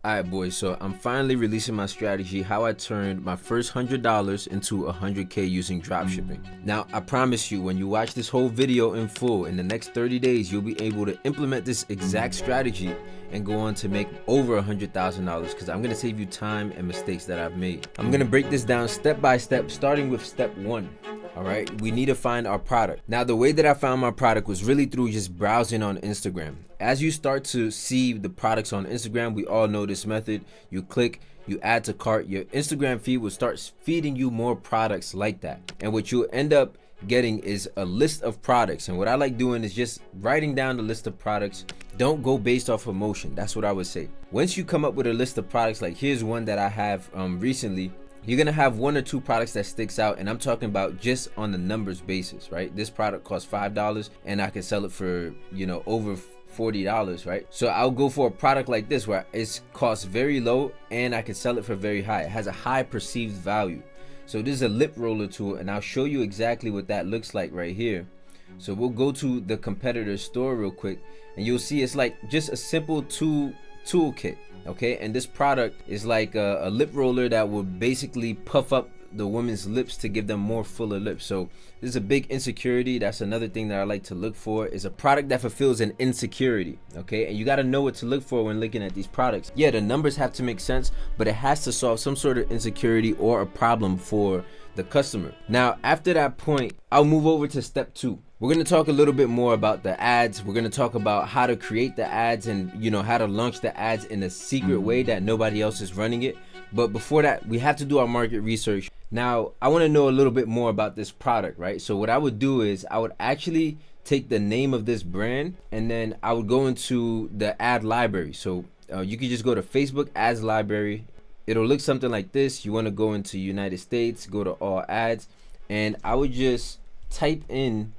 Alright boys, so I'm finally releasing my strategy, how I turned my first $100 into 100K using dropshipping. Now I promise you, when you watch this whole video in full, in the next 30 days you'll be able to implement this exact strategy and go on to make over $100,000, because I'm going to save you time and mistakes that I've made. I'm going to break this down step by step, starting with step 1. Alright, we need to find our product. Now the way that I found my product was really through just browsing on Instagram. As you start to see the products on Instagram, we all know this method. You click, you add to cart, your Instagram feed will start feeding you more products like that. And what you'll end up getting is a list of products. And what I like doing is just writing down the list of products. Don't go based off emotion. That's what I would say. Once you come up with a list of products, like here's one that I have recently, you're gonna have 1 or 2 products that sticks out, and I'm talking about just on the numbers basis, right? This product costs $5 and I can sell it for, you know, over $40, right? So I'll go for a product like this where it costs very low and I can sell it for very high. It has a high perceived value. So this is a lip roller tool, and I'll show you exactly what that looks like right here. So we'll go to the competitor's store real quick, and you'll see it's like just a simple toolkit. Okay, and this product is like a lip roller that will basically puff up the woman's lips to give them more fuller lips. So this is a big insecurity. That's another thing that I like to look for, is a product that fulfills an insecurity. Okay, and you got to know what to look for when looking at these products. Yeah, the numbers have to make sense, but it has to solve some sort of insecurity or a problem for the customer. Now after that point, I'll move over to step 2. We're going to talk a little bit more about the ads. We're going to talk about how to create the ads and, you know, how to launch the ads in a secret way that nobody else is running it. But before that, we have to do our market research. Now, I want to know a little bit more about this product, right? So what I would do is I would actually take the name of this brand, and then I would go into the ad library. So you can just go to Facebook ads library. It'll look something like this. You want to go into United States, go to all ads, and I would just type in,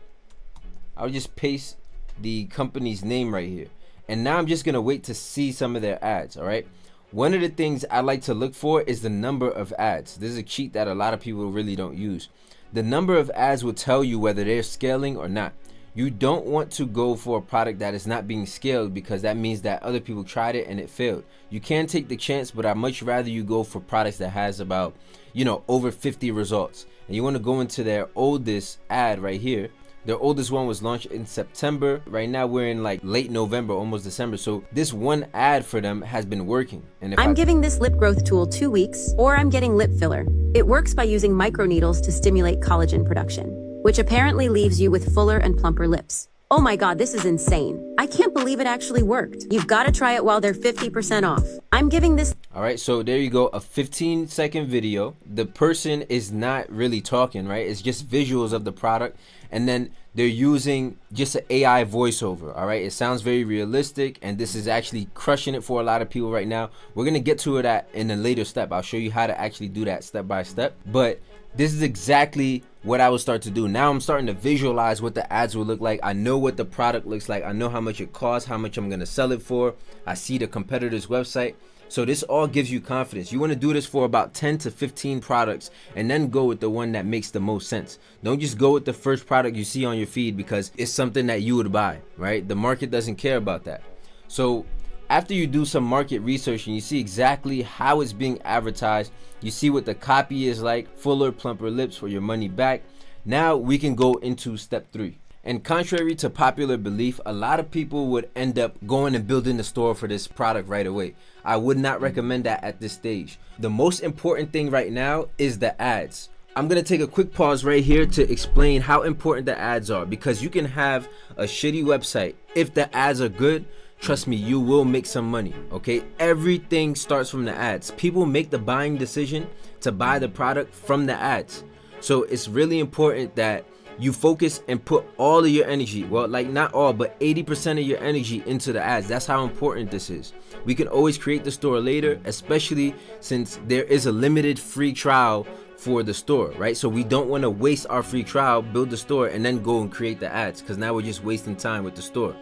I would just paste the company's name right here. And now I'm just gonna wait to see some of their ads. All right, one of the things I like to look for is the number of ads. This is a cheat that a lot of people really don't use. The number of ads will tell you whether they're scaling or not. You don't want to go for a product that is not being scaled, because that means that other people tried it and it failed. You can take the chance, but I'd much rather you go for products that has about, you know, over 50 results. And you want to go into their oldest ad right here. Their oldest one was launched in September. Right now we're in like late November, almost December. So this one ad for them has been working. And if I'm giving this lip growth tool 2 weeks, or I'm getting lip filler. It works by using microneedles to stimulate collagen production, which apparently leaves you with fuller and plumper lips. Oh my god, this is insane. I can't believe it actually worked. You've got to try it while they're 50% off. I'm giving this. All right, so there you go, a 15-second video. The person is not really talking, right? It's just visuals of the product, and then they're using just an AI voiceover. All right, it sounds very realistic, and this is actually crushing it for a lot of people right now. We're gonna get to it in a later step. I'll show you how to actually do that step by step, but this is exactly what I would start to do. Now I'm starting to visualize what the ads will look like. I know what the product looks like. I know how much it costs, how much I'm gonna sell it for. I see the competitor's website. So this all gives you confidence. You want to do this for about 10 to 15 products, and then go with the one that makes the most sense. Don't just go with the first product you see on your feed because it's something that you would buy, right? The market doesn't care about that. So after you do some market research and you see exactly how it's being advertised, you see what the copy is like, fuller, plumper lips for your money back. Now we can go into step 3. And contrary to popular belief, a lot of people would end up going and building the store for this product right away. I would not recommend that at this stage. The most important thing right now is the ads. I'm gonna take a quick pause right here to explain how important the ads are, because you can have a shitty website. If the ads are good, trust me, you will make some money. Okay, everything starts from the ads. People make the buying decision to buy the product from the ads. So it's really important that you focus and put all of your energy, well, like not all, but 80% of your energy into the ads. That's how important this is. We can always create the store later, especially since there is a limited free trial for the store, right? So we don't want to waste our free trial, build the store, and then go and create the ads, because now we're just wasting time with the store.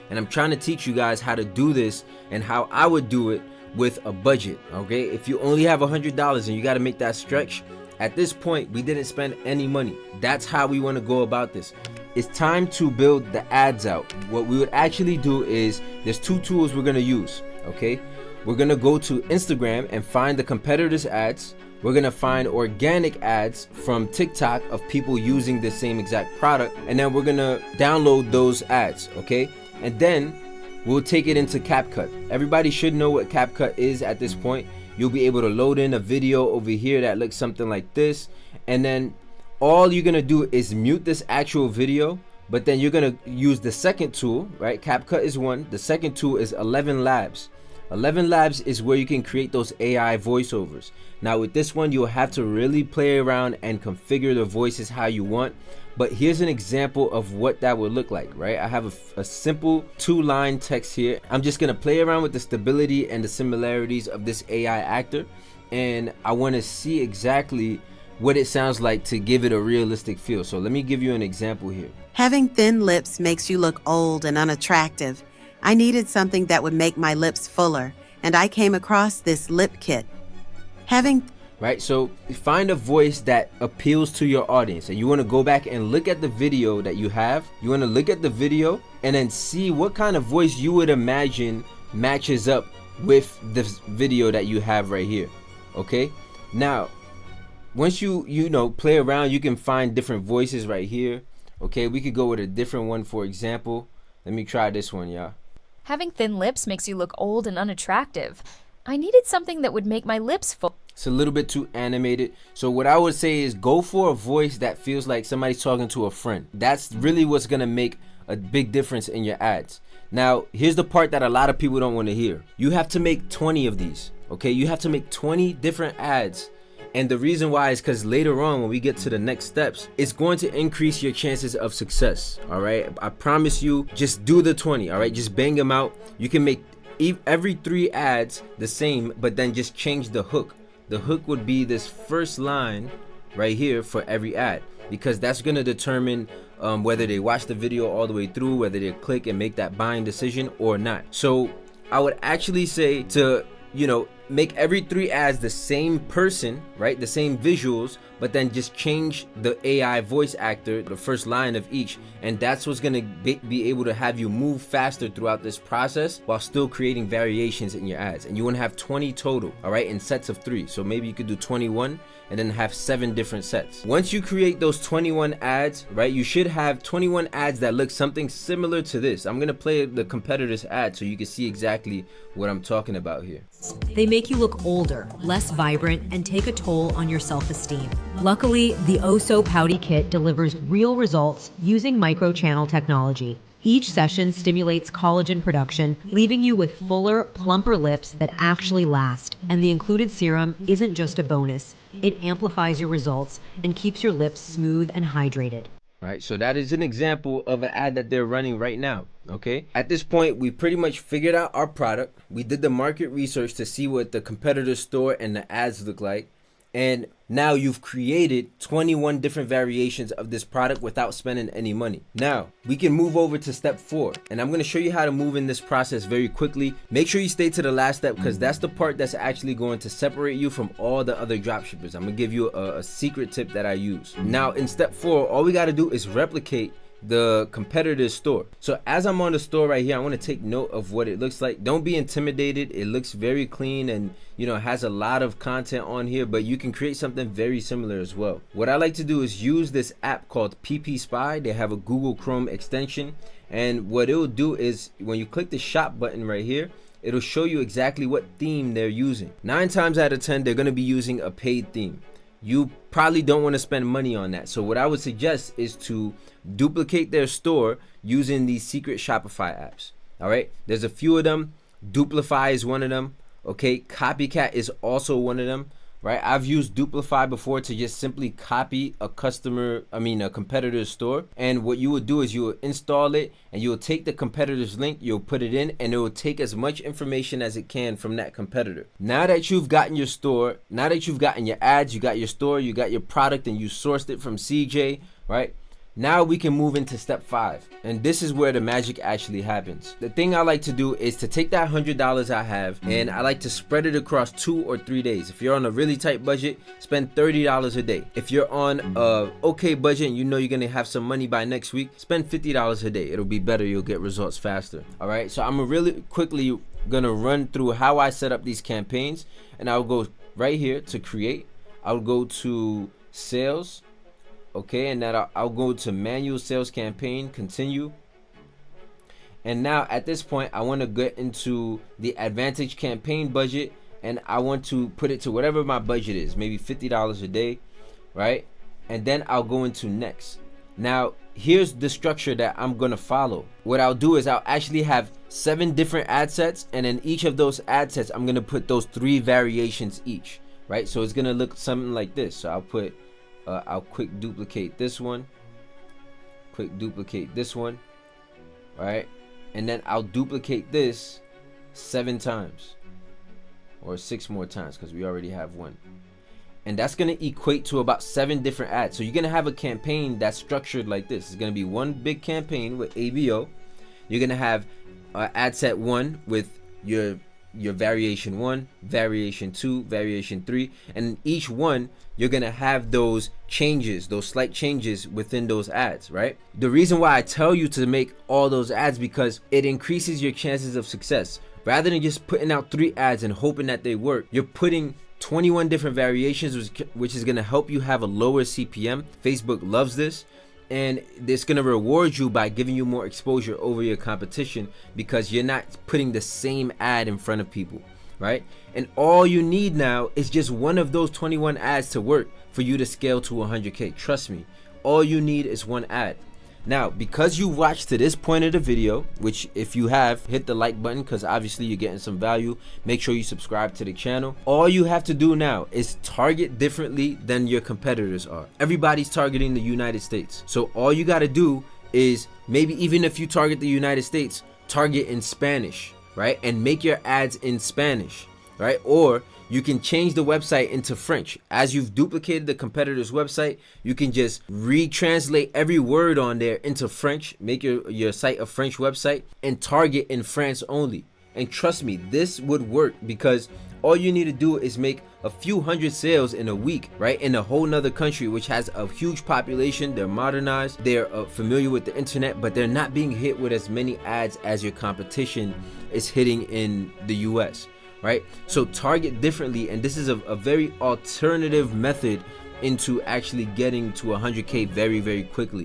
And I'm trying to teach you guys how to do this and how I would do it with a budget. Okay, if you only have $100 and you got to make that stretch, at this point we didn't spend any money. That's how we want to go about this. It's time to build the ads out. What we would actually do is, there's 2 tools we're going to use. Okay, we're gonna go to Instagram and find the competitors' ads. We're gonna find organic ads from TikTok of people using the same exact product, and then we're gonna download those ads, okay? And then we'll take it into CapCut. Everybody should know what CapCut is at this point. You'll be able to load in a video over here that looks something like this, and then all you're gonna do is mute this actual video, but then you're gonna use the second tool, right? CapCut is one. The second tool is 11 Labs. 11 Labs is where you can create those AI voiceovers. Now with this one, you'll have to really play around and configure the voices how you want. But here's an example of what that would look like, right? I have a simple 2-line text here. I'm just gonna play around with the stability and the similarities of this AI actor. And I wanna see exactly what it sounds like to give it a realistic feel. So let me give you an example here. Having thin lips makes you look old and unattractive. I needed something that would make my lips fuller, and I came across this lip kit. Right, so find a voice that appeals to your audience, and you want to go back and look at the video that you have. You want to look at the video and then see what kind of voice you would imagine matches up with this video that you have right here. Okay, now once you play around, you can find different voices right here. Okay, we could go with a different one. For example, let me try this one, y'all. Having thin lips makes you look old and unattractive. I needed something that would make my lips full. It's a little bit too animated. So what I would say is go for a voice that feels like somebody's talking to a friend. That's really what's gonna make a big difference in your ads. Now, here's the part that a lot of people don't want to hear. You have to make 20 of these, okay? You have to make 20 different ads. And the reason why is because later on when we get to the next steps, it's going to increase your chances of success. All right, I promise you, just do the 20. All right, just bang them out. You can make every 3 ads the same, but then just change the hook. The hook would be this first line right here for every ad, because that's going to determine whether they watch the video all the way through, whether they click and make that buying decision or not. So I would actually say to make every 3 ads the same person, right? The same visuals, but then just change the AI voice actor, the first line of each. And that's what's gonna be able to have you move faster throughout this process while still creating variations in your ads. And you wanna have 20 total, all right, in sets of 3. So maybe you could do 21 and then have 7 different sets. Once you create those 21 ads, right, you should have 21 ads that look something similar to this. I'm gonna play the competitor's ad so you can see exactly what I'm talking about here. They make you look older, less vibrant, and take a toll on your self-esteem. Luckily, the Oh So Pouty Kit delivers real results using microchannel technology. Each session stimulates collagen production, leaving you with fuller, plumper lips that actually last. And the included serum isn't just a bonus. It amplifies your results and keeps your lips smooth and hydrated. Right, so that is an example of an ad that they're running right now. Okay, at this point we pretty much figured out our product. We did the market research to see what the competitor store and the ads look like, and now you've created 21 different variations of this product without spending any money. Now we can move over to step 4, and I'm going to show you how to move in this process very quickly. Make sure you stay to the last step, because that's the part that's actually going to separate you from all the other dropshippers. I'm gonna give you a secret tip that I use. Now in step 4, all we got to do is replicate the competitor's store. So as I'm on the store right here, I want to take note of what it looks like. Don't be intimidated. It looks very clean and has a lot of content on here, but you can create something very similar as well. What I like to do is use this app called PP Spy. They have a Google Chrome extension, and what it will do is when you click the shop button right here, it'll show you exactly what theme they're using. 9 times out of 10 they're going to be using a paid theme. You probably don't want to spend money on that. So what I would suggest is to duplicate their store using these secret Shopify apps. All right, there's a few of them. Duplify is one of them. Okay, Copycat is also one of them. Right, I've used Duplify before to just simply copy a competitor's store. And what you would do is you will install it, and you will take the competitor's link, you'll put it in, and it will take as much information as it can from that competitor. Now that you've gotten your store, now that you've gotten your ads, you got your store, you got your product, and you sourced it from CJ, right? Now we can move into step 5, and this is where the magic actually happens. The thing I like to do is to take that $100 I have, and I like to spread it across 2 or 3 days. If you're on a really tight budget, spend $30 a day. If you're on a okay budget and you're gonna have some money by next week, spend $50 a day. It'll be better. You'll get results faster. All right, so I'm gonna really quickly gonna run through how I set up these campaigns, and I'll go right here to create. I'll go to sales, okay, and that I'll go to manual sales campaign, continue. And now at this point, I want to get into the advantage campaign budget, and I want to put it to whatever my budget is, maybe $50 a day, right? And then I'll go into next. Now, here's the structure that I'm gonna follow. What I'll do is I'll actually have 7 different ad sets, and in each of those ad sets, I'm gonna put those 3 variations each, right? So it's gonna look something like this. So I'll put, I'll quick duplicate this one, quick duplicate this one, right? And then I'll duplicate this 7 times, or 6 more times, because we already have 1. And that's going to equate to about 7 different ads. So you're going to have a campaign that's structured like this. It's going to be one big campaign with ABO. You're going to have ad set 1 with your variation 1, variation 2, variation 3, and in each one you're going to have those changes, those slight changes within those ads, right? The reason why I tell you to make all those ads, because it increases your chances of success. Rather than just putting out 3 ads and hoping that they work, you're putting 21 different variations, which is going to help you have a lower CPM. Facebook loves this, and it's going to reward you by giving you more exposure over your competition, because you're not putting the same ad in front of people, right? And all you need now is just one of those 21 ads to work for you to scale to 100K. Trust me, all you need is one ad. Now, because you watched to this point of the video, which if you have, hit the like button, because obviously you're getting some value. Make sure you subscribe to the channel. All you have to do now is target differently than your competitors are. Everybody's targeting the United States. So all you got to do is, maybe even if you target the United States, target in Spanish, right? And make your ads in Spanish, right? Or you can change the website into French. As you've duplicated the competitor's website, you can just retranslate every word on there into French, make your site a French website, and target in France only. And trust me, this would work, because all you need to do is make a few hundred sales in a week, right? In a whole nother country, which has a huge population. They're modernized, they're familiar with the internet, but they're not being hit with as many ads as your competition is hitting in the US. Right? So target differently, and this is a very alternative method into actually getting to 100K very, very quickly.